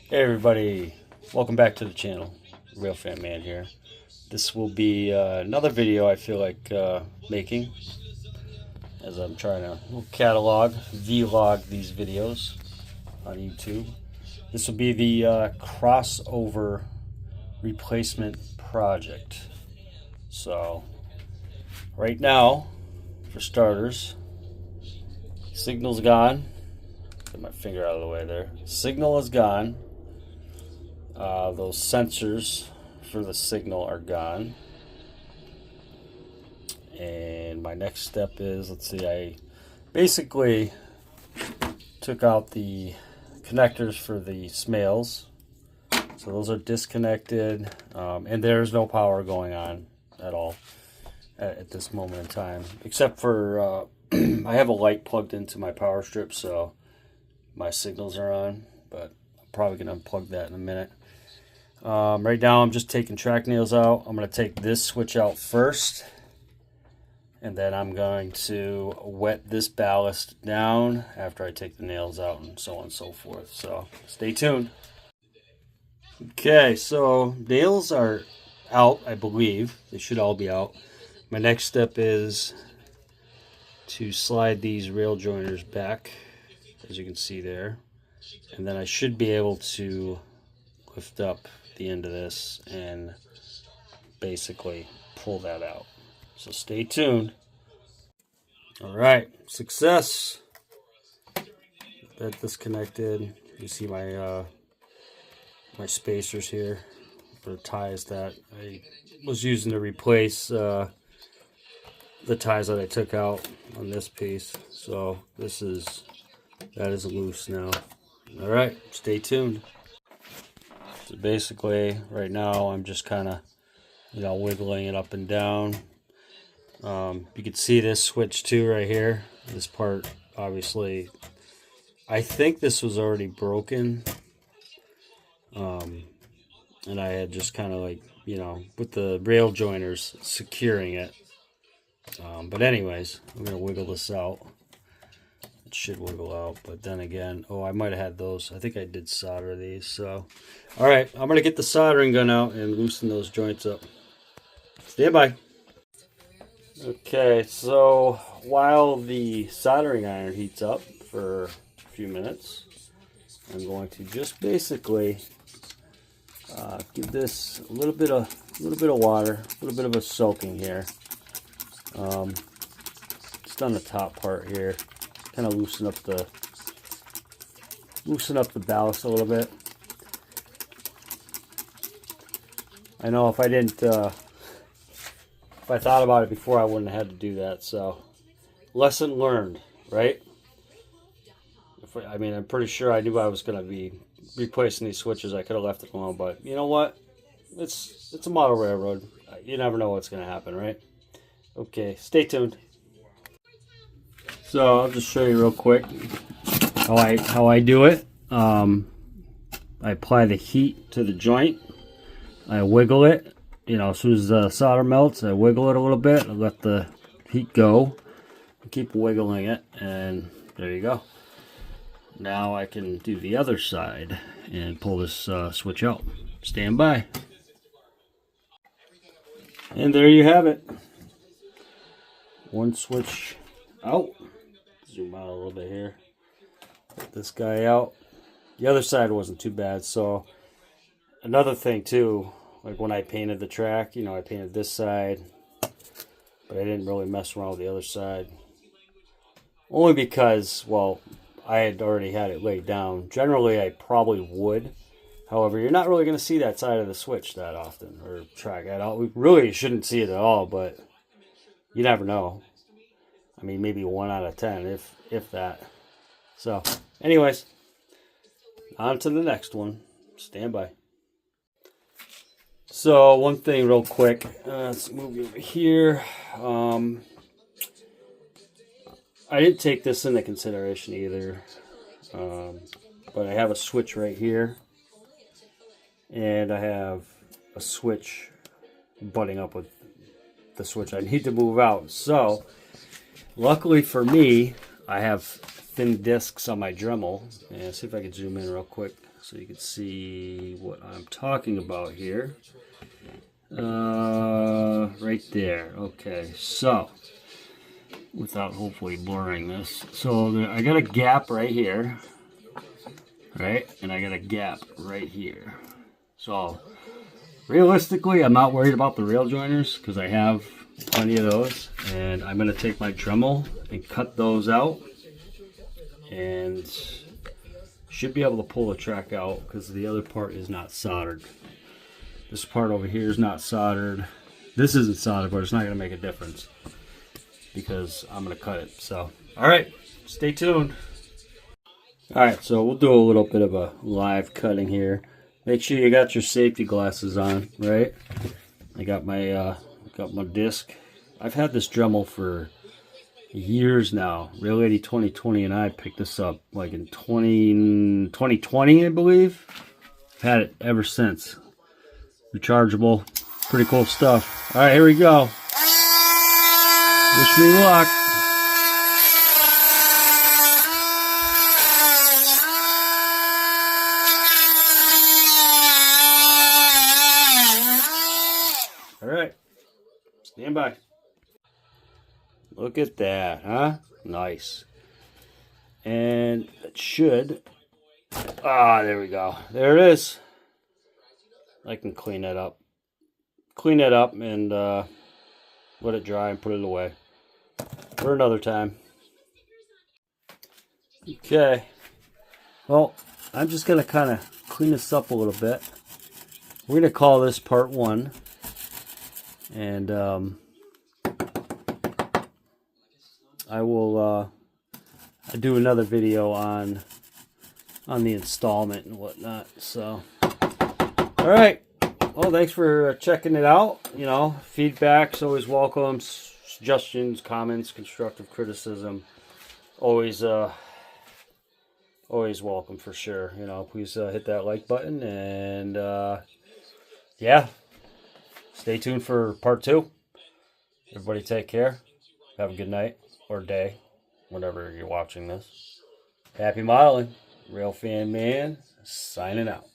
Hey everybody, welcome back to the channel. Real Fan Man here. This will be another video I feel like making as I'm trying to catalog, vlog these videos on YouTube. This will be the crossover replacement project. So right now, for starters, signal's gone. Get my finger out of the way there. Signal is gone. Those sensors for the signal are gone. And my next step is, let's see, I basically took out the connectors for the Smails. So those are disconnected, and there's no power going on at all at this moment in time. Except for, I have a light plugged into my power strip, so my signals are on. But I'm probably going to unplug that in a minute. Right now I'm just taking track nails out. I'm going to take this switch out first, and then I'm going to wet this ballast down after I take the nails out, and so on and so forth. So stay tuned. Okay, so nails are out, I believe. They should all be out. My next step is to slide these rail joiners back, as you can see there, and then I should be able to lift up the end of this and basically pull that out. So stay tuned. All right, success. That disconnected. You see my my spacers here for ties that I was using to replace the ties that I took out on this piece. So that is loose now. All right, stay tuned. So basically, right now I'm just kind of, wiggling it up and down. You can see this switch too right here. This part, obviously, I think this was already broken. And I had just kind of like, with the rail joiners securing it. But anyways, I'm going to wiggle this out. It should wiggle out, but then again, I might have had those. I think I did solder these. So, all right, I'm going to get the soldering gun out and loosen those joints up. Stand by. Okay, so while the soldering iron heats up for a few minutes, I'm going to just basically give this a little bit of water, a little bit of a soaking here. Just on the top part here, kind of loosen up the ballast a little bit. I know if I didn't, if I thought about it before, I wouldn't have had to do that. So, lesson learned, right? I'm pretty sure I knew I was going to be replacing these switches. I could have left it alone, but you know what? It's a model railroad. You never know what's going to happen, right? Okay, stay tuned. So I'll just show you real quick how I do it. I apply the heat to the joint. I wiggle it. As soon as the solder melts, I wiggle it a little bit. I let the heat go. I keep wiggling it, and there you go. Now I can do the other side and pull this switch out. Stand by. And there you have it. One switch out. Zoom out a little bit here. Get this guy out. The other side wasn't too bad. So another thing too, like when I painted the track, I painted this side, but I didn't really mess around with the other side. Only because, well, I had already had it laid down. Generally, I probably would. However, you're not really going to see that side of the switch that often, or track at all. We really shouldn't see it at all, but you never know. Maybe 1 out of 10, if that. So, anyways, on to the next one. Stand by. So, one thing real quick. Let's move over here. I didn't take this into consideration either. But I have a switch right here. And I have a switch butting up with the switch I need to move out. So, luckily for me, I have thin discs on my Dremel. And see if I can zoom in real quick so you can see what I'm talking about here. Right there. Okay, so without hopefully blurring this, so I got a gap right here, right, and I got a gap right here. So realistically, I'm not worried about the rail joiners because I have plenty of those, and I'm going to take my Dremel and cut those out, and should be able to pull the track out because the other part is not soldered. This part over here is not soldered. This isn't soldered, but it's not going to make a difference because I'm going to cut it. So, all right, stay tuned. All right, so we'll do a little bit of a live cutting here. Make sure you got your safety glasses on, right? I got my disc. I've had this Dremel for years now. Rail Lady 2020 and I picked this up like in 2020, I believe. I've had it ever since. Rechargeable, pretty cool stuff. All right, here we go. Wish me luck. All right, stand by. Look at that, huh? Nice. And it should. There we go. There it is. I can clean that up. Clean that up and let it dry and put it away for another time. Okay. Well, I'm just going to kind of clean this up a little bit. We're going to call this part 1. And I will do another video on the installment and whatnot. So, all right. Well, thanks for checking it out. You know, feedback's always welcome. Suggestions, comments, constructive criticism, always welcome for sure. You know, please hit that like button, and yeah, stay tuned for part 2. Everybody take care. Have a good night or day, whenever you're watching this. Happy modeling. Rail Fan Man signing out.